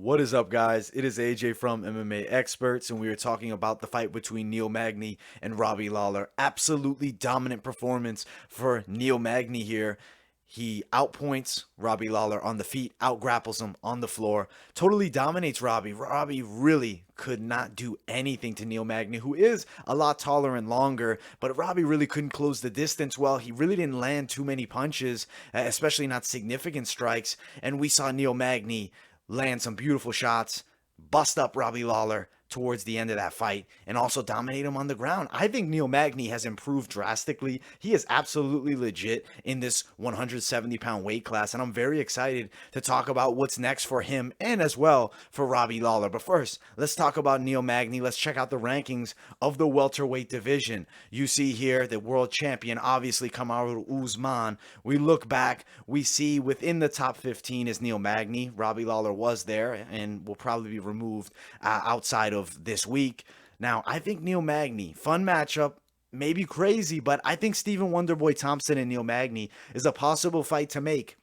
What is up, guys? It is AJ from MMA Experts, and we are talking about the fight between Neil Magny and Robbie Lawler. Absolutely dominant performance for Neil Magny here. He outpoints Robbie Lawler on the feet, outgrapples him on the floor, totally dominates Robbie. Robbie really could not do anything to Neil Magny, who is a lot taller and longer, but Robbie really couldn't close the distance well. He really didn't land too many punches, especially not significant strikes, and we saw Neil Magny land some beautiful shots, bust up Robbie Lawler towards the end of that fight, and also dominate him on the ground. I think Neil Magny has improved drastically. He is absolutely legit in this 170-pound weight class, and I'm very excited to talk about what's next for him and as well for Robbie Lawler. But first, let's talk about Neil Magny. Let's check out the rankings of the welterweight division. You see here the world champion, obviously Kamaru Usman. We look back, we see within the top 15 is Neil Magny. Robbie Lawler was there and will probably be removed outside of this week. Now, I think Neil Magny, fun matchup, maybe crazy, but I think Stephen Wonderboy Thompson and Neil Magny is a possible fight to make.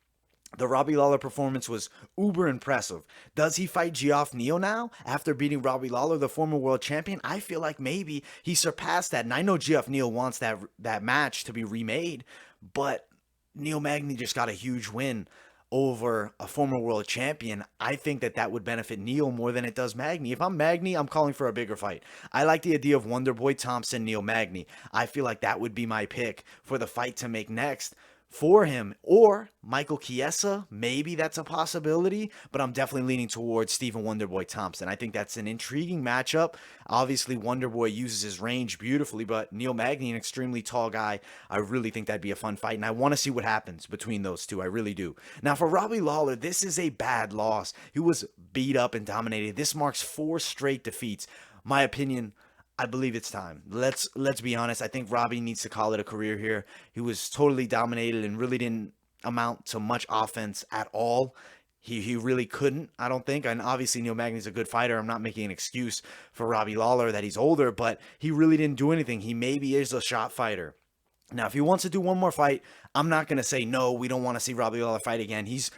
The Robbie Lawler performance was uber impressive. Does he fight Geoff Neal now after beating Robbie Lawler, the former world champion? I feel like maybe he surpassed that, and I know Geoff Neal wants that match to be remade, but Neil Magny just got a huge win over a former world champion. I think that would benefit Neil more than it does Magny. If I'm Magny, I'm calling for a bigger fight. I like the idea of Wonderboy Thompson, Neil Magny. I feel like that would be my pick for the fight to make next for him, or Michael Chiesa. Maybe that's a possibility, but I'm definitely leaning towards Stephen Wonderboy Thompson. I think that's an intriguing matchup. Obviously, Wonderboy uses his range beautifully, but Neil Magny, an extremely tall guy, I really think that'd be a fun fight, and I want to see what happens between those two. I really do. Now, for Robbie Lawler, this is a bad loss. He was beat up and dominated. This marks 4 straight defeats. My opinion, I believe it's time. Let's be honest. I think Robbie needs to call it a career here. He was totally dominated and really didn't amount to much offense at all. He really couldn't, I don't think. And obviously Neil Magny's a good fighter. I'm not making an excuse for Robbie Lawler that he's older, but he really didn't do anything. He maybe is a shot fighter. Now, if he wants to do one more fight, I'm not going to say, no, we don't want to see Robbie Lawler fight again. He's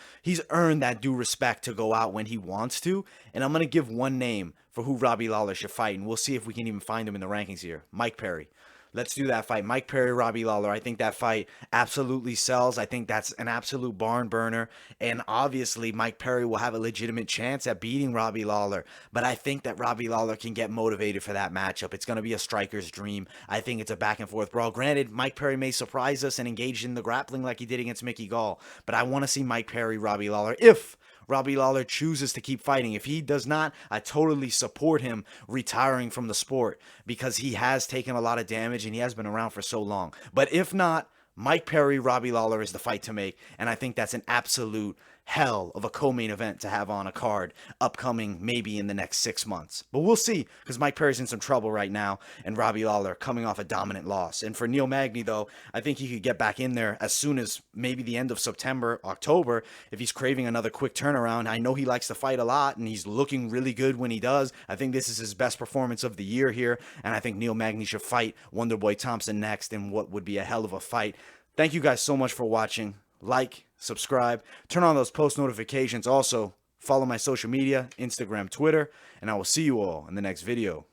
earned that due respect to go out when he wants to. And I'm going to give one name for who Robbie Lawler should fight, and we'll see if we can even find him in the rankings here. Mike Perry. Let's do that fight. Mike Perry, Robbie Lawler. I think that fight absolutely sells. I think that's an absolute barn burner. And obviously, Mike Perry will have a legitimate chance at beating Robbie Lawler. But I think that Robbie Lawler can get motivated for that matchup. It's going to be a striker's dream. I think it's a back-and-forth brawl. Granted, Mike Perry may surprise us and engage in the grappling like he did against Mickey Gall. But I want to see Mike Perry, Robbie Lawler, if Robbie Lawler chooses to keep fighting. If he does not, I totally support him retiring from the sport because he has taken a lot of damage and he has been around for so long. But if not, Mike Perry, Robbie Lawler is the fight to make, and I think that's an absolute hell of a co-main event to have on a card upcoming maybe in the next 6 months. But we'll see, because Mike Perry's in some trouble right now, and Robbie Lawler coming off a dominant loss. And for Neil Magny, though, I think he could get back in there as soon as maybe the end of September, October, if he's craving another quick turnaround. I know he likes to fight a lot, and he's looking really good when he does. I think this is his best performance of the year here, and I think Neil Magny should fight Wonderboy Thompson next in what would be a hell of a fight. Thank you guys so much for watching. Like, subscribe, turn on those post notifications. Also, follow my social media, Instagram, Twitter, and I will see you all in the next video.